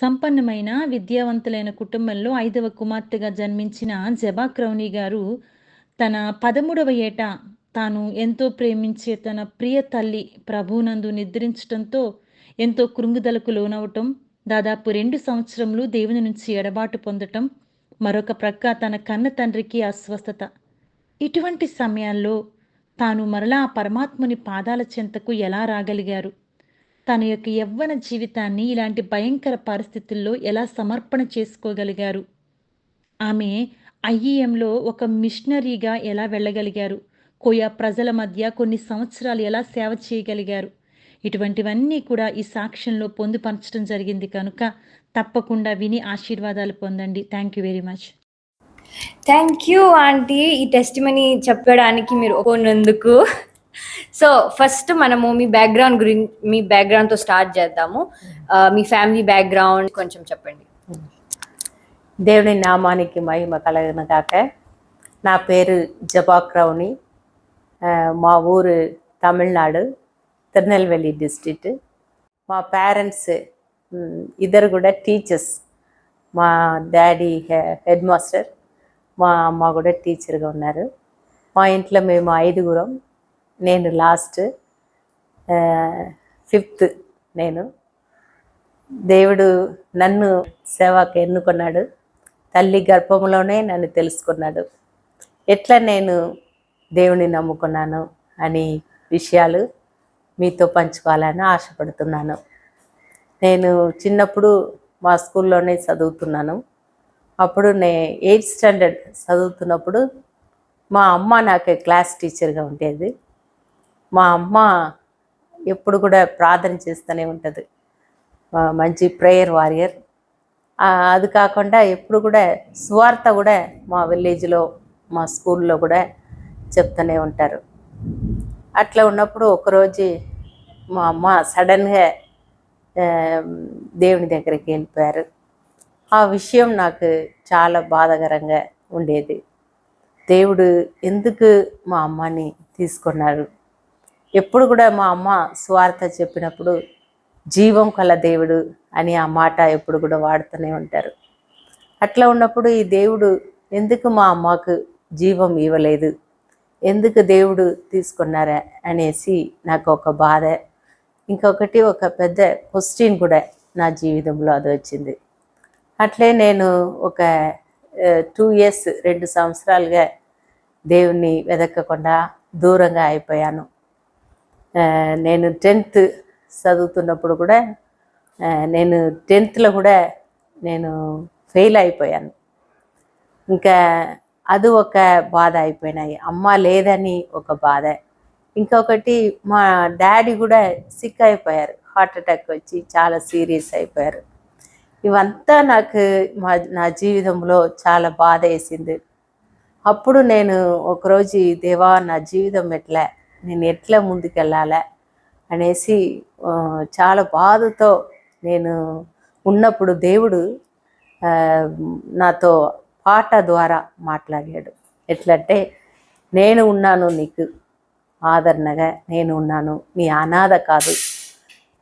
సంపన్నమైన, విద్యావంతులైన కుటుంబంలో 5వ కుమార్తెగా జన్మించిన జెబా క్రౌనీ గారు తన 13వ ఏట తాను ఎంతో ప్రేమించే తన ప్రియ తల్లి ప్రభువునందు నిద్రించటంతో ఎంతో కృంగుదలకు లోనవటం, దాదాపు 2 సంవత్సరములు దేవుని నుంచి ఎడబాటు పొందటం, మరొక ప్రక్క తన కన్న తండ్రికి అస్వస్థత. ఇటువంటి సమయాల్లో తాను మరలా ఆ పరమాత్ముని పాదాల చెంతకు ఎలా రాగలిగారు? తన యొక్క యవ్వన జీవితాన్ని ఇలాంటి భయంకర పరిస్థితుల్లో ఎలా సమర్పణ చేసుకోగలిగారు? ఆమె ఐఈఎంలో ఒక మిషనరీగా ఎలా వెళ్ళగలిగారు? కోయా ప్రజల మధ్య కొన్ని సంవత్సరాలు ఎలా సేవ చేయగలిగారు? ఇటువంటివన్నీ కూడా ఈ సాక్ష్యంలో పొందుపరచడం జరిగింది కనుక తప్పకుండా విని ఆశీర్వాదాలు పొందండి. Thank you very much. Thank you aunty, ఈ టెస్టిమనీ చెప్పడానికి మీరు ఒప్పుకున్నందుకు. సో ఫస్ట్ మనము మీ బ్యాక్గ్రౌండ్తో స్టార్ట్ చేద్దాము. మీ ఫ్యామిలీ బ్యాక్గ్రౌండ్ కొంచెం చెప్పండి. దేవుని నామానికి మహిమ కలగను కాక. నా పేరు జబా క్రౌనీ. మా ఊరు తమిళనాడు, తిరునెల్వేలి డిస్ట్రిక్ట్. మా పేరెంట్స్ ఇద్దరు కూడా టీచర్స్. మా డాడీ హెడ్ మాస్టర్, మా అమ్మ కూడా టీచర్గా ఉన్నారు. మా ఇంట్లో మేము 5గురం. నేను లాస్ట్, 5th నేను. దేవుడు నన్ను సేవకు ఎన్నుకున్నాడు. తల్లి గర్భంలోనే నన్ను తెలుసుకున్నాడు. ఎట్లా నేను దేవుని నమ్ముకున్నాను అని విషయాలు మీతో పంచుకోవాలని ఆశపడుతున్నాను. నేను చిన్నప్పుడు మా స్కూల్లోనే చదువుతున్నాను. అప్పుడు 8th స్టాండర్డ్ చదువుతున్నప్పుడు మా అమ్మ నాకు క్లాస్ టీచర్గా ఉండేది. మా అమ్మ ఎప్పుడు కూడా ప్రార్థన చేస్తూనే ఉంటుంది. మంచి ప్రేయర్ వారియర్. అది కాకుండా ఎప్పుడు కూడా సువార్త కూడా మా విలేజ్లో, మా స్కూల్లో కూడా చెప్తూనే ఉంటారు. అట్లా ఉన్నప్పుడు ఒకరోజు మా అమ్మ సడన్గా దేవుని దగ్గరికి వెళ్ళిపోయారు. ఆ విషయం నాకు చాలా బాధాకరంగా ఉండేది. దేవుడు ఎందుకు మా అమ్మని తీసుకున్నారు? ఎప్పుడు కూడా మా అమ్మ స్వార్థ చెప్పినప్పుడు జీవం కల దేవుడు అని ఆ మాట ఎప్పుడు కూడా వాడుతూనే ఉంటారు. అట్లా ఉన్నప్పుడు ఈ దేవుడు ఎందుకు మా అమ్మకు జీవం ఇవ్వలేదు, ఎందుకు దేవుడు తీసుకున్నారా అనేసి నాకు ఒక బాధ. ఇంకొకటి ఒక పెద్ద క్వశ్చన్ కూడా నా జీవితంలో అది వచ్చింది. అట్లే నేను ఒక 2 years 2 సంవత్సరాలుగా దేవుణ్ణి వెతకకుండా దూరంగా అయిపోయాను. నేను 10th చదువుతున్నప్పుడు కూడా నేను 10thలో కూడా నేను ఫెయిల్ అయిపోయాను. ఇంకా అది ఒక బాధ అయిపోయినాయి. అమ్మ లేదని ఒక బాధ. ఇంకొకటి మా డాడీ కూడా సిక్ అయిపోయారు. హార్ట్ అటాక్ వచ్చి చాలా సీరియస్ అయిపోయారు. ఇవంతా నాకు నా జీవితంలో చాలా బాధ వేసింది. అప్పుడు నేను ఒకరోజు దేవా, నా జీవితం నేను ఎట్లా ముందుకెళ్ళాలా అనేసి చాలా బాధతో నేను ఉన్నప్పుడు దేవుడు నాతో పాట ద్వారా మాట్లాడాడు. ఎట్లంటే, నేను ఉన్నాను నీకు ఆదరణగా, నేను ఉన్నాను, నీ అనాథ కాదు,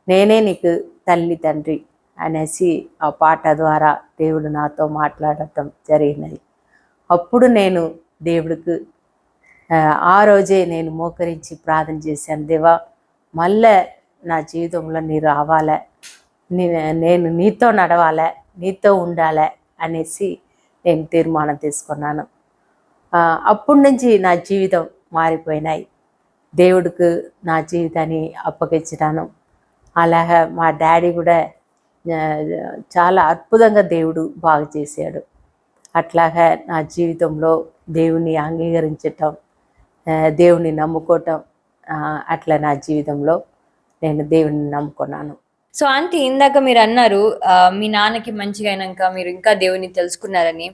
నేనే నీకు తల్లి తండ్రి అనేసి ఆ పాట ద్వారా దేవుడు నాతో మాట్లాడటం జరిగినది. అప్పుడు నేను దేవుడికి ఆ రోజే నేను మోకరించి ప్రార్థన చేశాను. దేవా, మళ్ళీ నా జీవితంలో నీ రావాలా, నేను నీతో నడవాలా, నీతో ఉండాలా అనేసి నేను తీర్మానం తీసుకున్నాను. అప్పటి నుంచి నా జీవితం మారిపోయినాయి. దేవుడికి నా జీవితాన్ని అప్పగించినాను. అలాగా మా డాడీ కూడా చాలా అద్భుతంగా దేవుడు బాగు చేశాడు. అట్లాగా నా జీవితంలో దేవుని అంగీకరించటం, దేవుని నమ్ముకోవటం, అట్లా నా జీవితంలో నేను దేవుని నమ్ముకున్నాను. సో ఆంటీ, ఇందాక మీరు అన్నారు మీ నాన్నకి మంచిగా అయినాక మీరు ఇంకా దేవుని తెలుసుకున్నారని.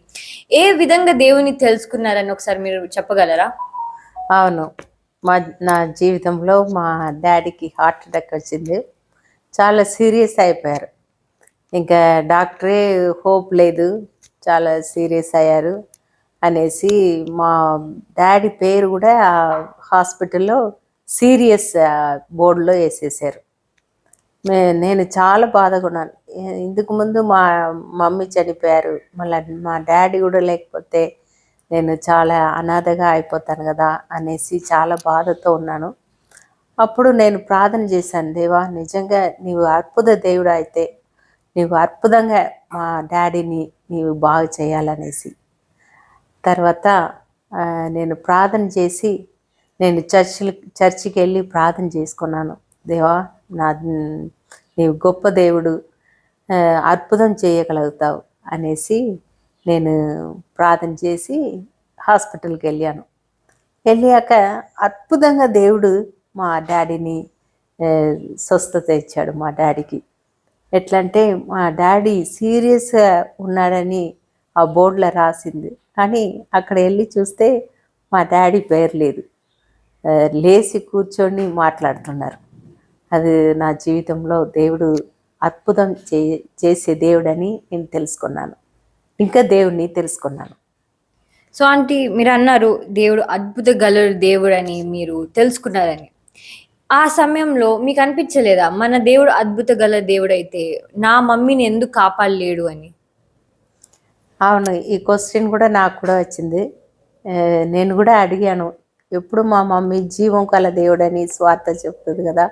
ఏ విధంగా దేవుని తెలుసుకున్నారని ఒకసారి మీరు చెప్పగలరా? అవును, నా జీవితంలో మా డాడీకి హార్ట్ అటాక్ వచ్చింది. చాలా సీరియస్ అయిపోయారు. ఇంకా డాక్టరే హోప్ లేదు, చాలా సీరియస్ అయ్యారు అనేసి మా డాడీ పేరు కూడా హాస్పిటల్లో సీరియస్ బోర్డులో వేసేసారు. నేను చాలా బాధగా ఉన్నాను. ఇందుకు ముందు మా మమ్మీ చనిపోయారు. మళ్ళీ మా డాడీ కూడా లేకపోతే నేను చాలా అనాథగా అయిపోతాను కదా అనేసి చాలా బాధతో ఉన్నాను. అప్పుడు నేను ప్రార్థన చేశాను, దేవా నిజంగా నీవు అద్భుత దేవుడు అయితే నీవు అద్భుతంగా మా డాడీని నీవు బాగు చేయాలనేసి. తర్వాత నేను ప్రార్థన చేసి నేను చర్చికి వెళ్ళి ప్రార్థన చేసుకున్నాను. దేవా నీవు గొప్ప దేవుడు, అద్భుతం చేయగలుగుతావు అనేసి నేను ప్రార్థన చేసి హాస్పిటల్కి వెళ్ళాక అద్భుతంగా దేవుడు మా డాడీని స్వస్థత ఇచ్చాడు. మా డాడీకి ఎట్లా అంటే మా డాడీ సీరియస్గా ఉన్నాడని ఆ బోర్డులో రాసింది, కానీ అక్కడ వెళ్ళి చూస్తే మా డాడీ పేరు లేదు. లేచి కూర్చొని మాట్లాడుతున్నారు. అది నా జీవితంలో దేవుడు అద్భుతం చేసే దేవుడని నేను తెలుసుకున్నాను. ఇంకా దేవుడిని తెలుసుకున్నాను. సో ఆంటీ, మీరు అన్నారు దేవుడు అద్భుత గల దేవుడు అని మీరు తెలుసుకున్నారని. ఆ సమయంలో మీకు అనిపించలేదా, మన దేవుడు అద్భుత గల దేవుడు అయితే నా మమ్మీని ఎందుకు కాపాడలేడు అని? అవును, ఈ క్వశ్చన్ కూడా నాకు కూడా వచ్చింది. నేను కూడా అడిగాను, ఎప్పుడు మా మమ్మీ జీవం కల దేవుడని స్వార్థ చెప్తుంది కదా,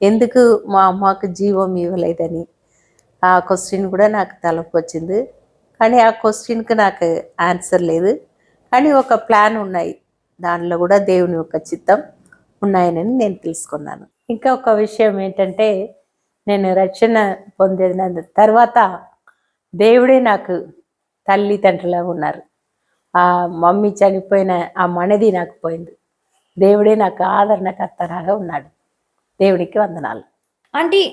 ఎందుకు మా అమ్మకు జీవం ఇవ్వలేదని. ఆ క్వశ్చన్ కూడా నాకు తలపు వచ్చింది. కానీ ఆ క్వశ్చన్కి నాకు ఆన్సర్ లేదు. కానీ ఒక ప్లాన్ ఉన్నాయి, దానిలో కూడా దేవుని యొక్క చిత్తం ఉన్నాయని నేను తెలుసుకున్నాను. ఇంకా ఒక విషయం ఏంటంటే, నేను రక్షణ పొందిన తర్వాత దేవుడే నాకు తల్లిదండ్రులా ఉన్నారు. ఆ మమ్మీ చనిపోయిన ఆ మనది నాకు పోయింది. దేవుడే నాకు ఆదరణకర్తలాగా ఉన్నాడు. దేవుడికి వందనాలు. ఆంటీ,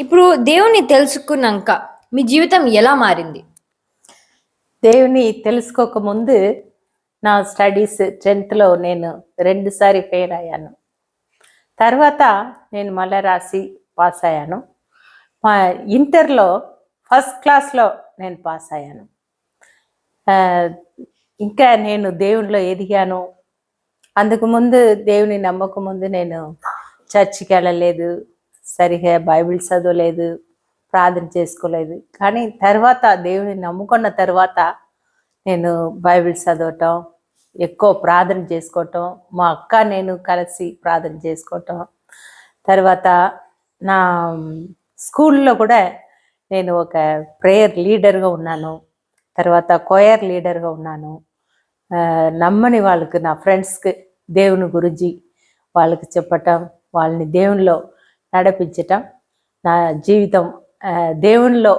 ఇప్పుడు దేవుని తెలుసుకున్నాక మీ జీవితం ఎలా మారింది? దేవుని తెలుసుకోకముందు నా స్టడీస్ 10th నేను 2 సారి ఫెయిల్ అయ్యాను. తర్వాత నేను మళ్ళీ రాసి పాస్ అయ్యాను. మా ఇంటర్లో ఫస్ట్ క్లాస్లో నేను పాస్ అయ్యాను. ఇంకా నేను దేవునిలో ఎదిగాను. అందుకుముందు దేవుని నమ్మకముందు నేను చర్చికి వెళ్ళలేదు, సరిగా బైబిల్ చదవలేదు, ప్రార్థన చేసుకోలేదు. కానీ తర్వాత దేవుని నమ్ముకున్న తర్వాత నేను బైబిల్ చదవటం, ఎక్కువ ప్రార్థన చేసుకోవటం, మా అక్క నేను కలిసి ప్రార్థన చేసుకోవటం. తర్వాత నా స్కూల్లో కూడా నేను ఒక ప్రేయర్ లీడర్గా ఉన్నాను. తర్వాత కొయర్ లీడర్గా ఉన్నాను. నమ్మని వాళ్ళకి, నా ఫ్రెండ్స్కి దేవుని గురించి వాళ్ళకి చెప్పటం, వాళ్ళని దేవునిలో నడిపించటం, నా జీవితం దేవునిలో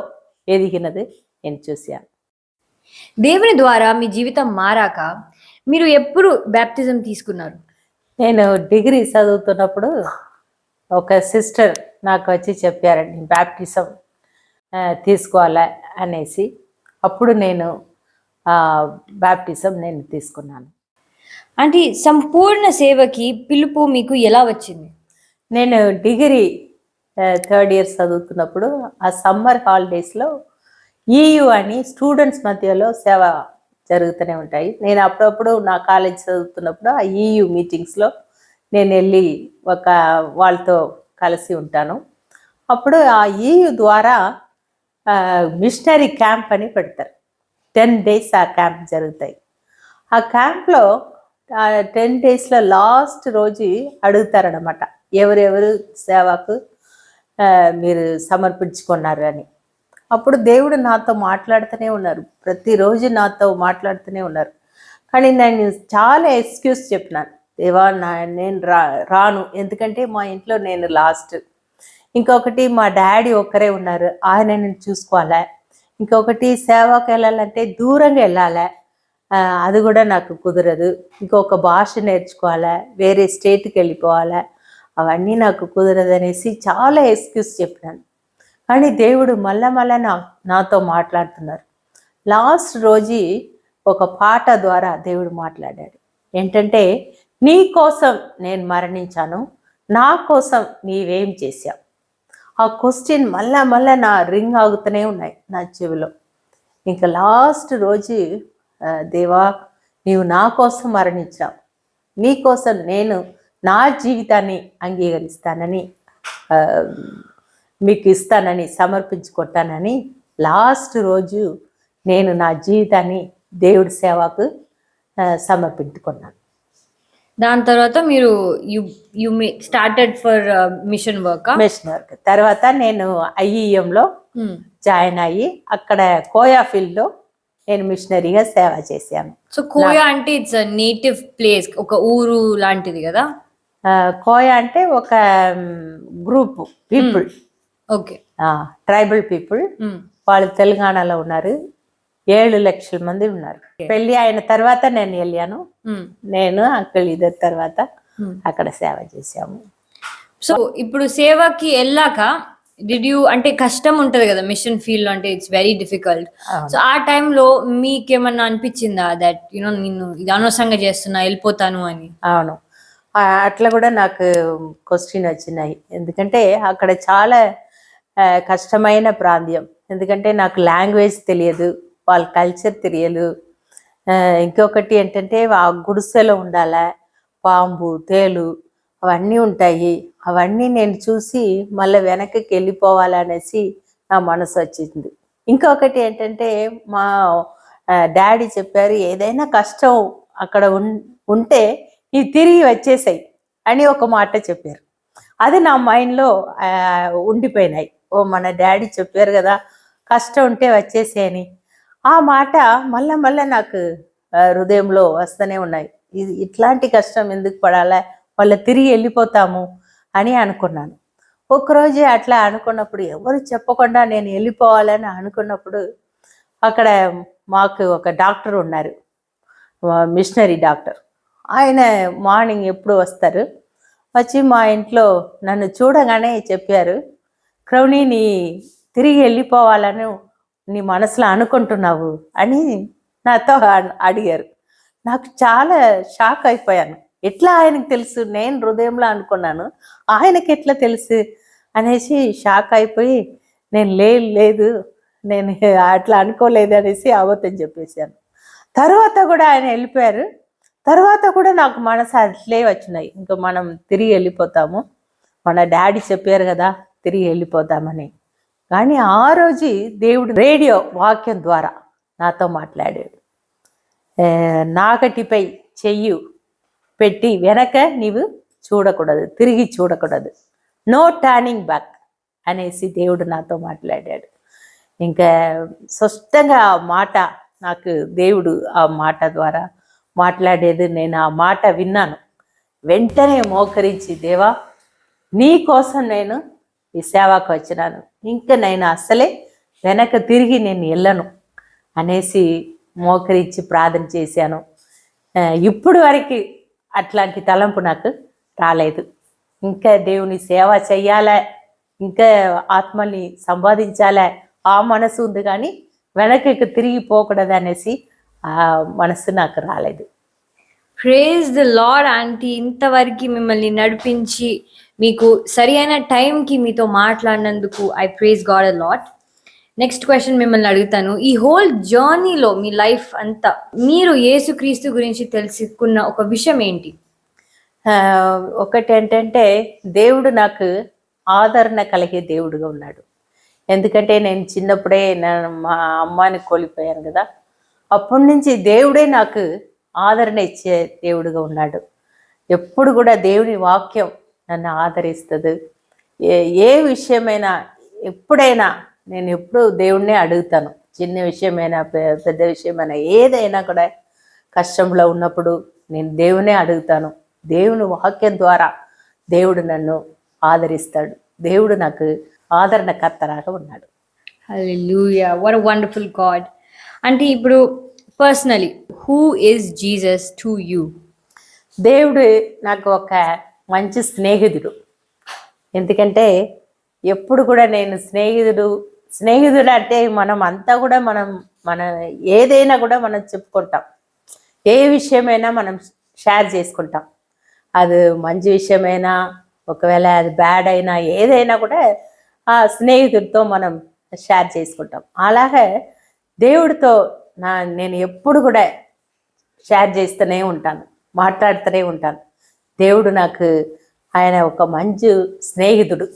ఎదిగినది నేను చూశాను. దేవుని ద్వారా మీ జీవితం మారాక మీరు ఎప్పుడు బ్యాప్టిజం తీసుకున్నారు? నేను డిగ్రీ చదువుతున్నప్పుడు ఒక సిస్టర్ నాకు వచ్చి చెప్పారండి, బ్యాప్టిజం తీసుకోవాలా అనేసి. అప్పుడు నేను బ్యాప్టిజం నేను తీసుకున్నాను. అంటే సంపూర్ణ సేవకి పిలుపు మీకు ఎలా వచ్చింది? నేను డిగ్రీ 3rd year చదువుతున్నప్పుడు ఆ సమ్మర్ హాలిడేస్లో EU అని స్టూడెంట్స్ మధ్యలో సేవ జరుగుతూనే ఉంటాయి. నేను అప్పుడప్పుడు నా కాలేజ్ చదువుతున్నప్పుడు ఆ EU మీటింగ్స్లో నేను వెళ్ళి వాళ్ళతో కలిసి ఉంటాను. అప్పుడు ఆ EU ద్వారా మిషనరీ క్యాంప్ అని పెడతారు. 10 days ఆ క్యాంప్ జరుగుతాయి. ఆ క్యాంప్లో 10 daysలో లాస్ట్ రోజు అడుగుతారనమాట, ఎవరెవరు సేవకు మీరు సమర్పించుకున్నారు అని. అప్పుడు దేవుడు నాతో మాట్లాడుతూనే ఉన్నారు, ప్రతిరోజు నాతో మాట్లాడుతూనే ఉన్నారు. కానీ నేను చాలా ఎక్స్క్యూజ్ చెప్పినాను, దేవా నేను రాను, ఎందుకంటే మా ఇంట్లో నేను లాస్ట్. ఇంకొకటి మా డాడీ ఒక్కరే ఉన్నారు, ఆయనని చూసుకోవాలా. ఇంకొకటి సేవకు వెళ్ళాలంటే దూరంగా వెళ్ళాలా, అది కూడా నాకు కుదరదు. ఇంకొక భాష నేర్చుకోవాలా, వేరే స్టేట్కి వెళ్ళిపోవాలా, అవన్నీ నాకు కుదరదు అనేసి చాలా ఎక్స్క్యూజ్ చెప్పినాను. కానీ దేవుడు మళ్ళా నాతో మాట్లాడుతున్నారు. లాస్ట్ రోజు ఒక పాట ద్వారా దేవుడు మాట్లాడాడు. ఏంటంటే, నీ కోసం నేను మరణించాను, నా కోసం నీవేం చేశావు. ఆ క్వశ్చన్ మళ్ళా నా రింగ్ ఆగుతూనే ఉన్నాయి నా చెవిలో. ఇంకా లాస్ట్ రోజు, దేవా నీవు నా కోసం మరణించావు, నీ కోసం నేను నా జీవితాన్ని అంగీకరిస్తానని మీకు ఇస్తానని సమర్పించుకుంటానని లాస్ట్ రోజు నేను నా జీవితాన్ని దేవుడి సేవకు సమర్పించుకున్నాను. దాని తర్వాత మీరు you started for mission work. Mission work తర్వాత నేను ఐఈఎంలో జాయిన్ అయ్యి అక్కడ కోయా ఫీల్డ్లో నేను మిషనరీగా సేవ చేశాను. సో కోయా అంటే ఇట్స్ నేటివ్ ప్లేస్, ఒక ఊరు లాంటిది కదా? కోయా అంటే ఒక group people, okay, tribal people. వాళ్ళు తెలంగాణలో ఉన్నారు, 7 లక్షల మంది ఉన్నారు. పెళ్లి అయిన తర్వాత నేను వెళ్ళాను, నేను అంకుల్ ఇద్దరు తర్వాత అక్కడ సేవ చేసాము. సో ఇప్పుడు సేవకి వెళ్ళాక అంటే కష్టం ఉంటది కదా మిషన్ ఫీల్డ్ అంటే, ఇట్స్ వెరీ డిఫికల్ట్. సో ఆ టైంలో మీకేమన్నా అనిపించిందా దట్ నేను ఇది అనవసరంగా చేస్తున్నా, వెళ్ళిపోతాను అని? అవును, అట్లా కూడా నాకు క్వశ్చన్ వచ్చినాయి. ఎందుకంటే అక్కడ చాలా కష్టమైన ప్రాంతం. ఎందుకంటే నాకు లాంగ్వేజ్ తెలియదు, వాళ్ళ కల్చర్ తెలియదు. ఇంకొకటి ఏంటంటే ఆ గుడిసెలో ఉండాలా, పాంబు తేలు అవన్నీ ఉంటాయి. అవన్నీ నేను చూసి మళ్ళీ వెనక్కి వెళ్ళిపోవాలనేసి నా మనసు వచ్చింది. ఇంకొకటి ఏంటంటే మా డాడీ చెప్పారు, ఏదైనా కష్టం అక్కడ ఉంటే ఇవి తిరిగి వచ్చేసాయి అని ఒక మాట చెప్పారు. అది నా మైండ్లో ఉండిపోయినాయి. ఓ మన డాడీ చెప్పారు కదా కష్టం ఉంటే వచ్చేసేయని. ఆ మాట మళ్ళా నాకు హృదయంలో వస్తూనే ఉన్నాయి. ఇది ఇట్లాంటి కష్టం ఎందుకు పడాలా, మళ్ళీ తిరిగి వెళ్ళిపోతాము అని అనుకున్నాను. ఒకరోజు అట్లా అనుకున్నప్పుడు, ఎవరు చెప్పకుండా నేను వెళ్ళిపోవాలని అనుకున్నప్పుడు, అక్కడ మాకు ఒక డాక్టర్ ఉన్నారు, మిషనరీ డాక్టర్. ఆయన మార్నింగ్ ఎప్పుడు వస్తారు, వచ్చి మా ఇంట్లో నన్ను చూడగానే చెప్పారు, క్రౌని నీ తిరిగి వెళ్ళిపోవాలని నీ మనసులో అనుకుంటున్నావు అని నాతో అడిగారు. నాకు చాలా షాక్ అయిపోయాను. ఎట్లా ఆయనకు తెలుసు, నేను హృదయంలో అనుకున్నాను, ఆయనకి ఎట్లా తెలుసు అనేసి షాక్ అయిపోయి, నేను లేదు నేను అట్లా అనుకోలేదు అనేసి అబద్ధం చెప్పేశాను. తర్వాత కూడా ఆయన వెళ్ళిపోయారు. తర్వాత కూడా నాకు మనసు అట్లే వచ్చినాయి, ఇంకా మనం తిరిగి వెళ్ళిపోతాము, మన డాడీ చెప్పారు కదా తిరిగి వెళ్ళిపోతామని. కానీ ఆ రోజు దేవుడు రేడియో వాక్యం ద్వారా నాతో మాట్లాడాడు. నాగటిపై చెయ్యి పెట్టి వెనక నీవు చూడకూడదు, తిరిగి చూడకూడదు, నో టర్నింగ్ బ్యాక్ అనేసి దేవుడు నాతో మాట్లాడాడు. ఇంకా స్పష్టంగా ఆ మాట నాకు దేవుడు ఆ మాట ద్వారా మాట్లాడేది నేను ఆ మాట విన్నాను. వెంటనే మోకరించి, దేవా నీ కోసం నేను ఈ సేవకు వచ్చినాను, ఇంకా నేను అస్సలే వెనక తిరిగి నేను వెళ్ళను అనేసి మోకరించి ప్రార్థన చేశాను. ఇప్పుడు వరకు అట్లాంటి తలంపు నాకు రాలేదు. ఇంకా దేవుని సేవ చెయ్యాలా, ఇంకా ఆత్మల్ని సంపాదించాలా ఆ మనసు ఉంది, కానీ వెనకకి తిరిగి పోకూడదు అనేసి ఆ మనసు నాకు రాలేదు. ప్రైజ్ ది లార్డ్ ఆంటీ, ఇంతవరకు మిమ్మల్ని నడిపించి మీకు సరి అయిన టైంకి మీతో మాట్లాడినందుకు I praise God a lot. Next question మిమ్మల్ని అడుగుతాను, ఈ హోల్ జర్నీలో మీ లైఫ్ అంతా మీరు యేసుక్రీస్తు గురించి తెలుసుకున్న ఒక విషయం ఏంటి? ఒకటి ఏంటంటే దేవుడు నాకు ఆదరణ కలిగే దేవుడుగా ఉన్నాడు. ఎందుకంటే నేను చిన్నప్పుడే మా అమ్మాని కోల్పోయాను కదా, అప్పటి నుంచి దేవుడే నాకు ఆదరణ ఇచ్చే దేవుడుగా ఉన్నాడు. ఎప్పుడు కూడా దేవుని వాక్యం నన్ను ఆదరిస్తుంది. ఏ విషయమైనా ఎప్పుడైనా నేను ఎప్పుడు దేవుణ్ణే అడుగుతాను. చిన్న విషయమైనా పెద్ద విషయమైనా ఏదైనా కూడా కష్టంలో ఉన్నప్పుడు నేను దేవునే అడుగుతాను. దేవుని వాక్యం ద్వారా దేవుడు నన్ను ఆదరిస్తాడు. దేవుడు నాకు ఆదరణకర్తలాగా ఉన్నాడు. హల్లెలూయా, వాట్ ఎ వండర్ఫుల్ గాడ్. అంటే ఇప్పుడు personally who is Jesus to you? దేవుడు నాకు ఒక మంచి స్నేహితుడు. ఎందుకంటే ఎప్పుడు కూడా నేను స్నేహితుడు అంటే మనం అంతా కూడా మన ఏదైనా కూడా మనం చెప్పుకుంటాం, ఏ విషయమైనా మనం షేర్ చేసుకుంటాం. అది మంచి విషయమైనా, ఒకవేళ అది బ్యాడ్ అయినా, ఏదైనా కూడా ఆ స్నేహితుడితో మనం షేర్ చేసుకుంటాం. అలాగే దేవుడితో నేను ఎప్పుడు కూడా షేర్ చేస్తూనే ఉంటాను, మాట్లాడుతూనే ఉంటాను. దేవుడు నాకు ఆయన ఒక మంచి స్నేహితుడు.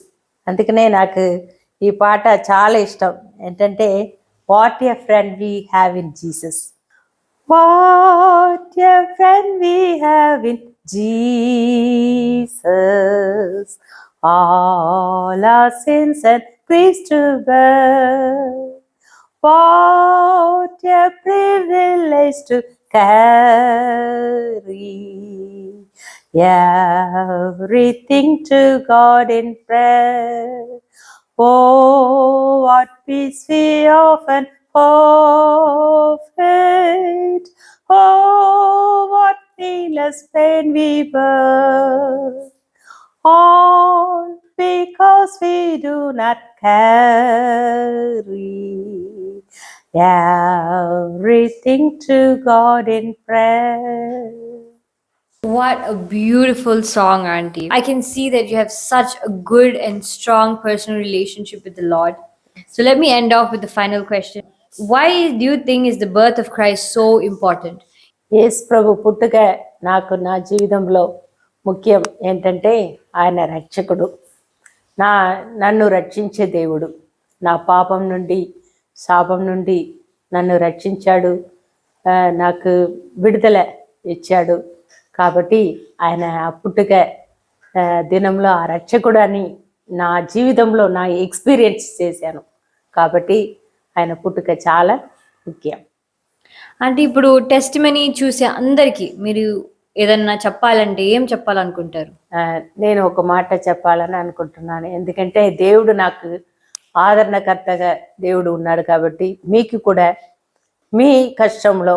అందుకనే నాకు ఈ పాట చాలా ఇష్టం. ఏంటంటే what a friend we have in Jesus. What a friend we have in Jesus, all our sins and griefs to bear. What a privilege to carry everything to God in prayer. Oh, what peace we often forfeit. Oh, what needless pain we bear. All because we do not carry everything to God in prayer. What a beautiful song, Auntie. I can see that you have such a good and strong personal relationship with the Lord. So let me end off with the final question. Why do you think is the birth of Christ so important? యేసు ప్రభు పుట్టుక నాకు నా జీవితంలో ముఖ్యం. ఏంటంటే ఆయన రక్షకుడు, నన్ను రక్షించే దేవుడు. నా పాపం నుండి, శాపం నుండి నన్ను రక్షించాడు, నాకు విడుదల ఇచ్చాడు. కాబట్టి ఆయన పుట్టుక దినంలో ఆ రక్షకుడు అని నా జీవితంలో నా ఎక్స్పీరియన్స్ చేశాను. కాబట్టి ఆయన పుట్టుక చాలా ముఖ్యం. అంటే ఇప్పుడు టెస్టిమనీ చూసే అందరికీ మీరు ఏదన్నా చెప్పాలంటే ఏం చెప్పాలనుకుంటారు? నేను ఒక మాట చెప్పాలని అనుకుంటున్నాను. ఎందుకంటే దేవుడు నాకు ఆదరణకర్తగా దేవుడు ఉన్నాడు. కాబట్టి మీకు కూడా మీ కష్టంలో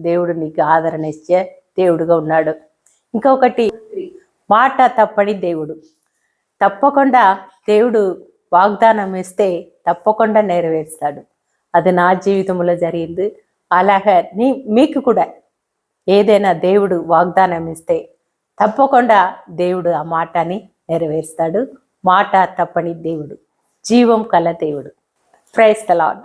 దేవుడు నీకు ఆదరణ ఇచ్చే దేవుడుగా ఉన్నాడు. ఇంకొకటి, మాట తప్పని దేవుడు. తప్పకుండా దేవుడు వాగ్దానం ఇస్తే తప్పకుండా నెరవేరుస్తాడు. అది నా జీవితంలో జరిగింది. అలాగే మీకు కూడా ఏదైనా దేవుడు వాగ్దానం ఇస్తే తప్పకుండా దేవుడు ఆ మాటని నెరవేరుస్తాడు. మాట తప్పని దేవుడు, జీవం కల దేవుడు. Praise the lord.